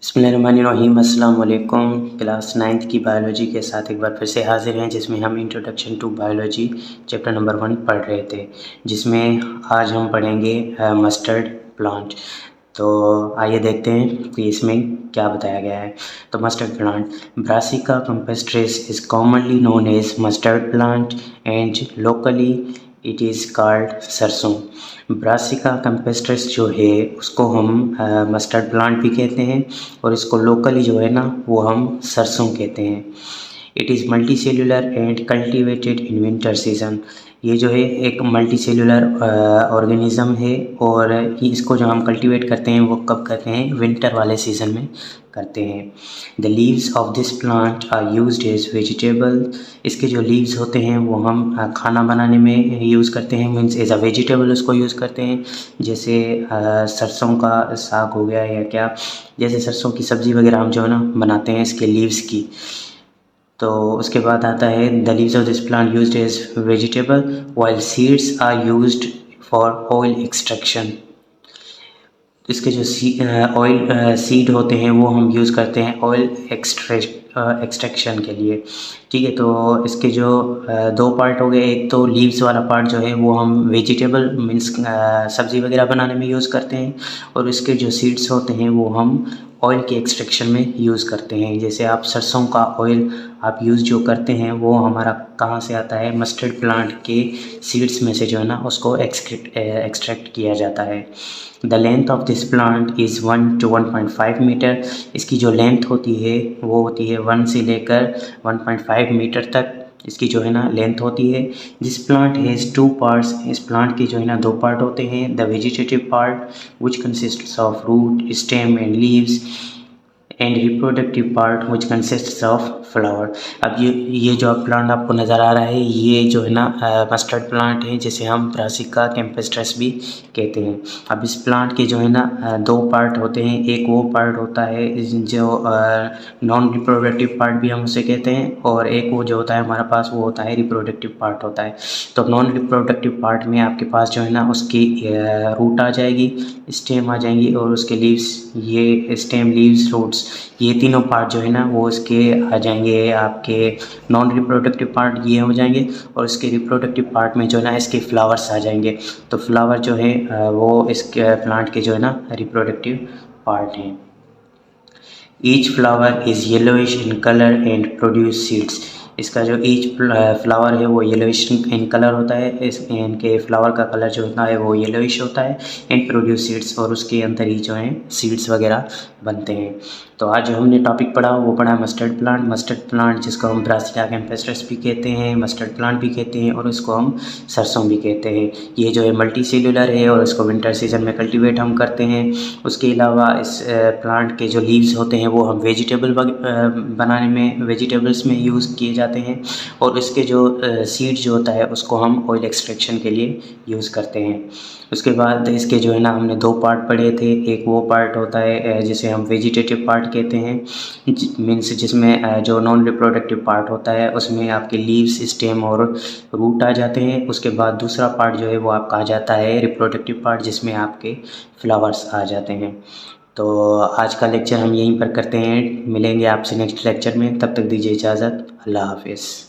बिस्मिल्लाहिर्रहमानिर्रहीम। अस्सलाम वालेकुम। क्लास 9th की बायोलॉजी के साथ एक बार फिर से हाज़िर हैं, जिसमें हम introduction to biology chapter number 1 पढ़ रहे थे, जिसमें आज हम पढ़ेंगे मस्टर्ड प्लांट। तो आइए देखते हैं कि इसमें क्या बताया गया है। तो mustard plant, brassica campestris is commonly known as mustard plant and locally it is called sarson. Brassica campestris जो है उसको हम मस्टर्ड प्लांट भी कहते हैं और इसको लोकली जो है ना वो हम सरसों कहते हैं। It is multi cellular and cultivated in winter season. ये जो है एक मल्टी सेलुलर ऑर्गेनिज़म है और इसको जो हम कल्टीवेट करते हैं वो कब करते हैं, विंटर वाले सीज़न में करते हैं। The leaves of this plant are used as vegetable. इसके जो लीव्स होते हैं वो हम खाना बनाने में यूज़ करते हैं, मीन्स एज अ वेजिटेबल उसको यूज़ करते हैं। जैसे सरसों का साग हो गया या क्या, जैसे सरसों की सब्ज़ी वगैरह हम जो है ना बनाते हैं इसके लीव्स की। तो उसके बाद आता है the leaves of this plant used as vegetable while seeds are used for oil extraction. इसके जो ऑयल सीड होते हैं वो हम यूज़ करते हैं ऑयल एक्सट्रैक्शन के लिए। ठीक है, तो इसके जो दो पार्ट हो गए, एक तो लीव्स वाला पार्ट जो है वो हम वेजिटेबल मीन्स सब्ज़ी वगैरह बनाने में यूज़ करते हैं, और इसके जो सीड्स होते हैं वो हम ऑयल के एक्सट्रैक्शन में यूज़ करते हैं। जैसे आप सरसों का ऑयल आप यूज़ जो करते हैं वो हमारा कहाँ से आता है, मस्टर्ड प्लांट के सीड्स में से जो है ना उसको एक्सट्रैक्ट किया जाता है। The length of this plant is 1 to 1.5 metre. इसकी जो लेंथ होती है वो होती है 1 से लेकर 1.5 मीटर तक इसकी जो है ना लेंथ होती है। This plant has 2 parts. इस प्लांट के जो है ना 2 पार्ट होते हैं। The vegetative part which consists of root, stem and leaves, and reproductive part which consists of flower. अब ये जो प्लांट आपको नज़र आ रहा है ये जो है ना मस्टर्ड प्लांट है, जिसे हम ब्रासिका कैम्पेस्ट्रिस भी कहते हैं। अब इस प्लांट के जो है ना 2 पार्ट होते हैं। एक वो पार्ट होता है जो नॉन रिप्रोडक्टिव पार्ट भी हम उसे कहते हैं, और एक वो जो होता है हमारे पास वो होता है रिप्रोडक्टिव पार्ट होता है। तो नॉन रिप्रोडक्टिव पार्ट में आपके पास जो है ना उसकी रूट आ जाएगी, स्टेम आ जाएंगी, और उसके लीव्स, ये स्टेम, लीव्स, रूट्स, ये तीनों पार्ट जो है ना वो इसके आ जाएंगे। आपके नॉन रिप्रोडक्टिव पार्ट ये हो जाएंगे, और इसके रिप्रोडक्टिव पार्ट में जो है ना इसके फ्लावर्स आ जाएंगे। तो फ्लावर जो है वो इसके प्लांट के जो है ना रिप्रोडक्टिव पार्ट हैं। Each flower is yellowish in colour and produce seeds. इसका जो ईच फ्लावर है वो येलोइश इन कलर होता है। इनके फ्लावर का कलर जो होता है वो येलोइश होता है, एंड प्रोड्यूस सीड्स, और उसके अंदर ही जो है सीड्स वगैरह बनते हैं। तो आज जो हमने टॉपिक पढ़ा वो पढ़ा मस्टर्ड प्लांट। मस्टर्ड प्लांट जिसको हम ब्रासिका कैम्पेस्ट्रिस भी कहते हैं, मस्टर्ड प्लांट भी कहते हैं, और उसको हम सरसों भी कहते हैं। ये जो है मल्टी सेलुलर है और इसको विंटर सीजन में कल्टीवेट हम करते हैं। उसके अलावा इस प्लांट के जो लीव्स होते हैं वो हम वेजिटेबल बनाने में, वेजिटेबल्स में यूज़ किए जाते हैं, और इसके जो सीड जो होता है उसको हम ऑयल एक्सट्रैक्शन के लिए यूज़ करते हैं। उसके बाद इसके जो है ना हमने 2 पार्ट पढ़े थे। एक वो पार्ट होता है जिसे हम वेजिटेटिव पार्ट कहते हैं, मीन्स जिसमें जो नॉन रिप्रोडक्टिव पार्ट होता है उसमें आपके लीव्स, स्टेम और रूट आ जाते हैं। उसके बाद दूसरा पार्ट जो है वो आपका आ जाता है रिप्रोडक्टिव पार्ट, जिसमें आपके फ्लावर्स आ जाते हैं। तो आज का लेक्चर हम यहीं पर करते हैं। मिलेंगे आपसे नेक्स्ट लेक्चर में, तब तक दीजिए इजाज़त। अल्लाह हाफिज़।